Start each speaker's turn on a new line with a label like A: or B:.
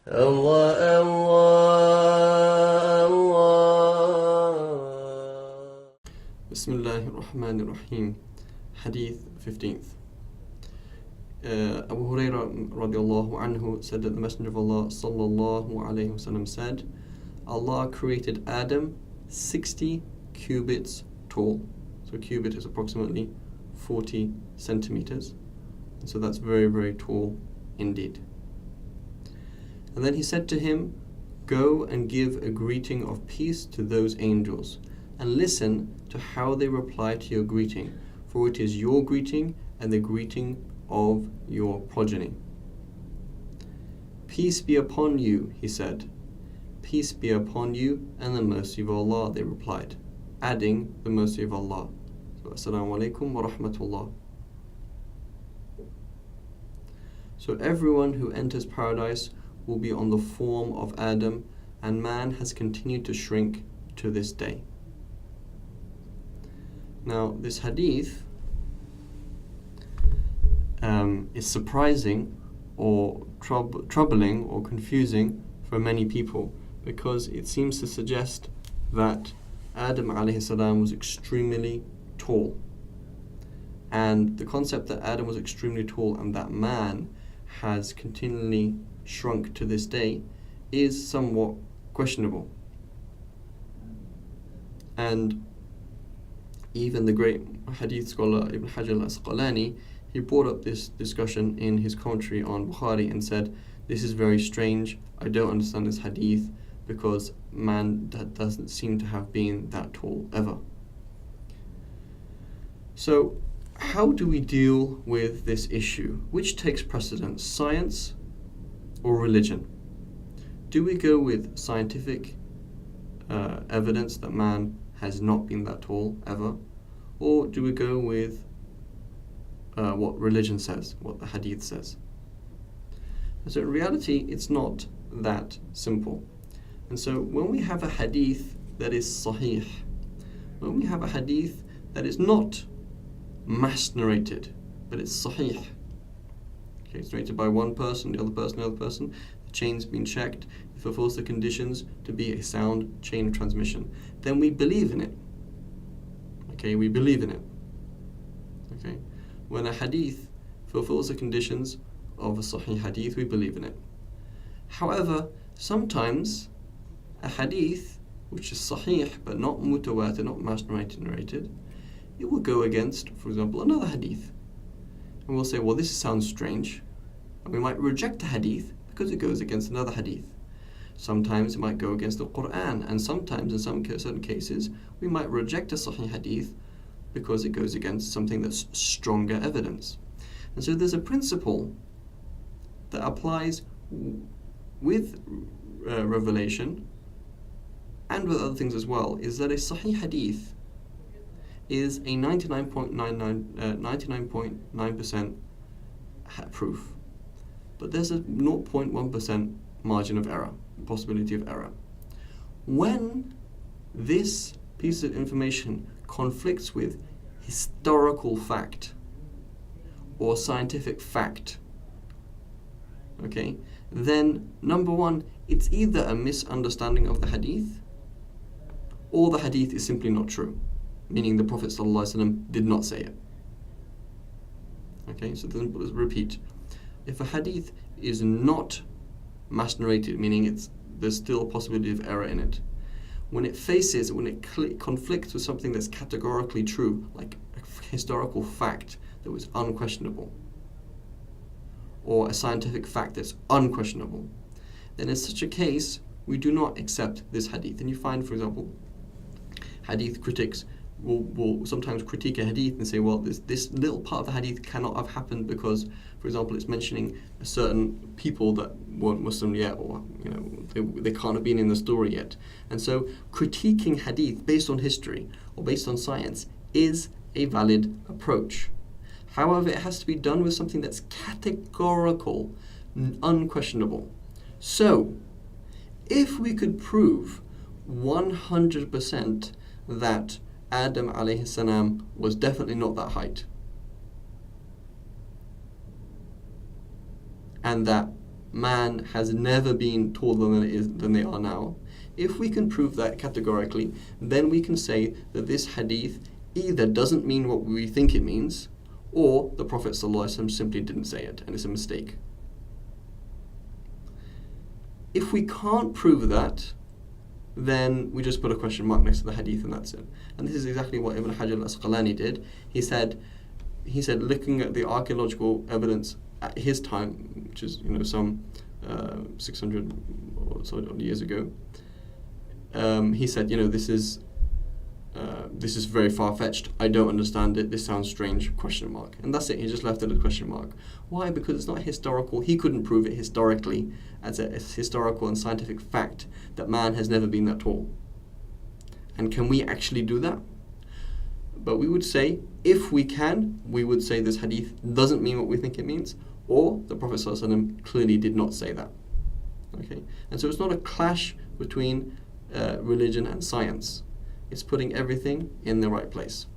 A: الله الله الله. Bismillahir Rahmanir Rahim. Hadith 15th. Abu Hurairah radiallahu anhu said that the Messenger of Allah sallallahu alayhi wasallam said, Allah created Adam 60 cubits tall. So a cubit is approximately 40 centimeters. And so that's very, very tall indeed. And then he said to him, go and give a greeting of peace to those angels, and listen to how they reply to your greeting, for it is your greeting and the greeting of your progeny. Peace be upon you, he said. Peace be upon you and the mercy of Allah, they replied, adding the mercy of Allah. So, Assalamu alaikum wa rahmatullah. So everyone who enters paradise will be on the form of Adam, and man has continued to shrink to this day. Now, this hadith is surprising or troubling or confusing for many people, because it seems to suggest that Adam alayhi salam was extremely tall. And the concept that Adam was extremely tall and that man has continually shrunk to this day is somewhat questionable. And even the great hadith scholar Ibn Hajar al-Asqalani, he brought up this discussion in his commentary on Bukhari and said, this is very strange, I don't understand this hadith, because man that doesn't seem to have been that tall ever. So how do we deal with this issue? Which takes precedence, science or religion? Do we go with scientific evidence that man has not been that tall ever? Or do we go with what religion says, what the hadith says? And so in reality, it's not that simple. And so when we have a hadith that is sahih, when we have a hadith that is not mass narrated, but it's sahih, okay, it's narrated by one person, the other person, the chain's been checked, it fulfills the conditions to be a sound chain of transmission, then we believe in it. Okay, we believe in it. Okay, when a hadith fulfills the conditions of a sahih hadith, we believe in it. However, sometimes a hadith which is sahih but not mutawatir, not mass narrated, it will go against, for example, another hadith. And we'll say, well, this sounds strange. And we might reject the hadith because it goes against another hadith. Sometimes it might go against the Quran, and sometimes, in certain cases, we might reject a sahih hadith because it goes against something that's stronger evidence. And so there's a principle that applies with revelation and with other things as well, is that a sahih hadith is a 99.9% proof. But there's a 0.1% margin of error, possibility of error. When this piece of information conflicts with historical fact or scientific fact, okay, then number one, it's either a misunderstanding of the hadith or the hadith is simply not true, meaning the Prophet ﷺ did not say it. Okay, so let's repeat. If a hadith is not mass narrated, meaning there's still a possibility of error in it, when it conflicts with something that's categorically true, like a historical fact that was unquestionable, or a scientific fact that's unquestionable, then in such a case, we do not accept this hadith. And you find, for example, hadith critics will sometimes critique a hadith and say, well, this little part of the hadith cannot have happened because, for example, it's mentioning a certain people that weren't Muslim yet, or they can't have been in the story yet. And so critiquing hadith based on history or based on science is a valid approach. However, it has to be done with something that's categorical, unquestionable. So, if we could prove 100% that Adam alayhi salam was definitely not that height, and that man has never been taller than they are now, if we can prove that categorically, then we can say that this hadith either doesn't mean what we think it means, or the Prophet ﷺ simply didn't say it and it's a mistake. If we can't prove that, then we just put a question mark next to the hadith and that's it. And this is exactly what Ibn Hajar al-Asqalani did. He said, looking at the archaeological evidence at his time, which is some 600 or so years ago, he said, this is very far-fetched. I don't understand it. This sounds strange, question mark. And that's it. He just left it at a question mark. Why? Because it's not historical. He couldn't prove it historically as a historical and scientific fact that man has never been that tall. And can we actually do that? But we would say, if we can, we would say this hadith doesn't mean what we think it means, or the Prophet ﷺ clearly did not say that. Okay? And so it's not a clash between religion and science. It's putting everything in the right place.